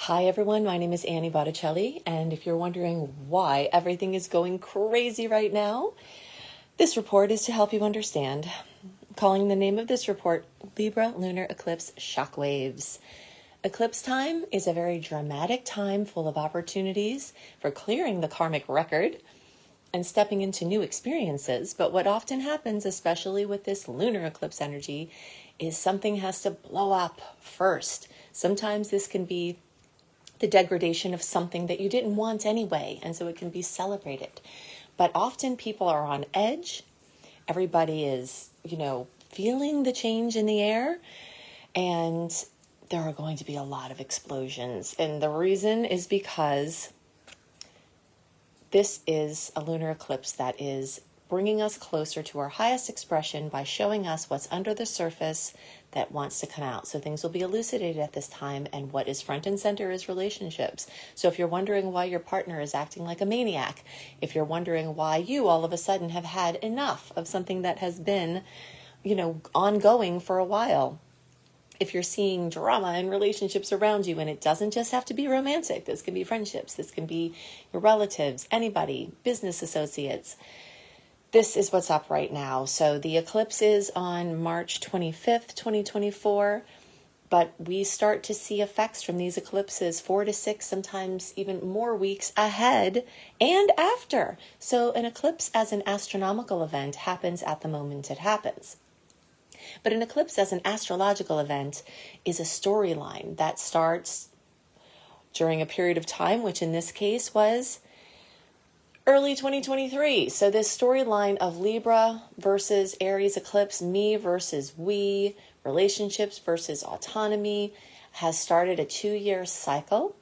Hi everyone, my name is Annie Botticelli, and if you're wondering why everything is going crazy right now, this report is to help you understand. I'm calling the name of this report Libra Lunar Eclipse Shockwaves. Eclipse time is a very dramatic time full of opportunities for clearing the karmic record and stepping into new experiences. But what often happens, especially with this lunar eclipse energy, is something has to blow up first. Sometimes this can be the degradation of something that you didn't want anyway, and so it can be celebrated. But often people are on edge. Everybody is, feeling the change in the air, and there are going to be a lot of explosions. And the reason is because this is a lunar eclipse that is bringing us closer to our highest expression by showing us what's under the surface that wants to come out. So things will be elucidated at this time, and what is front and center is relationships. So if you're wondering why your partner is acting like a maniac, if you're wondering why you all of a sudden have had enough of something that has been, ongoing for a while, if you're seeing drama in relationships around you, and it doesn't just have to be romantic, this can be friendships, this can be your relatives, anybody, business associates, this is what's up right now. So the eclipse is on March 25th, 2024, but we start to see effects from these eclipses 4 to 6, sometimes even more weeks ahead and after. So an eclipse as an astronomical event happens at the moment it happens. But an eclipse as an astrological event is a storyline that starts during a period of time, which in this case was early 2023. So this storyline of Libra versus Aries eclipse, me versus we, relationships versus autonomy, has started a 2-year cycle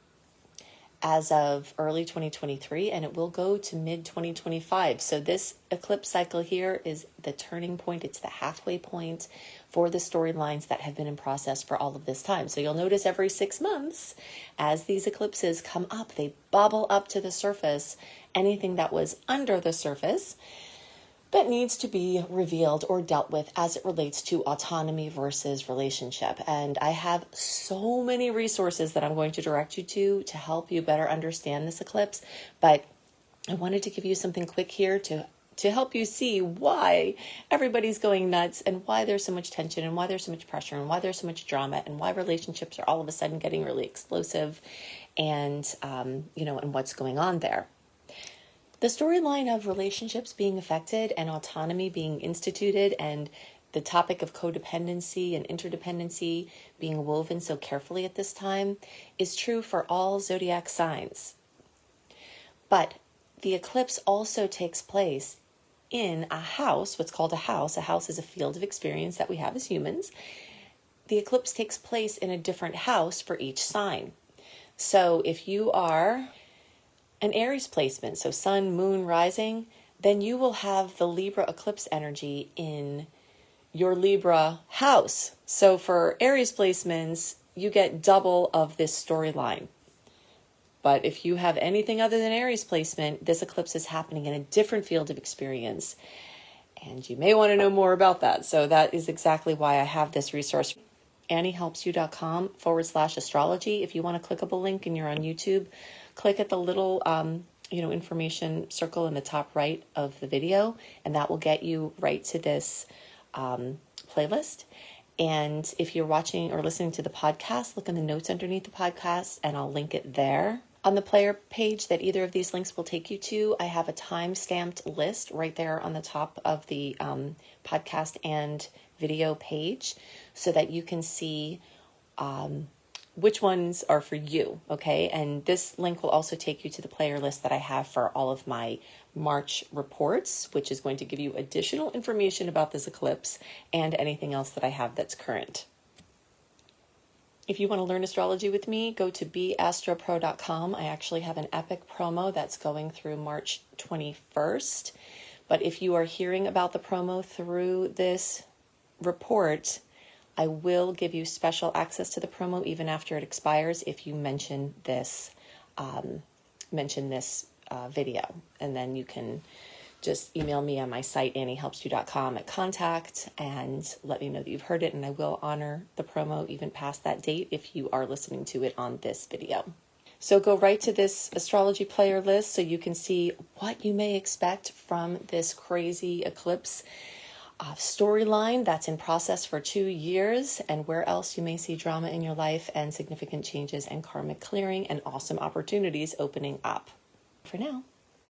as of early 2023, and it will go to mid-2025. So this eclipse cycle here is the turning point. It's the halfway point for the storylines that have been in process for all of this time. So you'll notice every 6 months, as these eclipses come up, they bubble up to the surface anything that was under the surface that needs to be revealed or dealt with as it relates to autonomy versus relationship. And I have so many resources that I'm going to direct you to help you better understand this eclipse. But I wanted to give you something quick here to help you see why everybody's going nuts, and why there's so much tension, and why there's so much pressure, and why there's so much drama, and why relationships are all of a sudden getting really explosive, and, and what's going on there. The storyline of relationships being affected and autonomy being instituted, and the topic of codependency and interdependency being woven so carefully at this time, is true for all zodiac signs. But the eclipse also takes place in a house, what's called a house. A house is a field of experience that we have as humans. The eclipse takes place in a different house for each sign. So if you are an Aries placement, so sun, moon, rising, then you will have the Libra eclipse energy in your Libra house. So for Aries placements, you get double of this storyline. But if you have anything other than Aries placement, this eclipse is happening in a different field of experience. And you may want to know more about that. So that is exactly why I have this resource. AnnieHelpsYou.com/astrology. If you want a clickable link and you're on YouTube, click at the little, information circle in the top right of the video, and that will get you right to this playlist. And if you're watching or listening to the podcast, look in the notes underneath the podcast, and I'll link it there. On the player page that either of these links will take you to, I have a time-stamped list right there on the top of the podcast and video page, so that you can see which ones are for you, okay? And this link will also take you to the player list that I have for all of my March reports, which is going to give you additional information about this eclipse and anything else that I have that's current. If you want to learn astrology with me, go to beastropro.com. I actually have an epic promo that's going through March 21st. But if you are hearing about the promo through this report, I will give you special access to the promo even after it expires if you mention this video, and then you can just email me on my site, anniehelpsyou.com, at contact, and let me know that you've heard it, and I will honor the promo even past that date if you are listening to it on this video. So go right to this astrology player list so you can see what you may expect from this crazy eclipse storyline that's in process for 2 years, and where else you may see drama in your life and significant changes and karmic clearing and awesome opportunities opening up. For now,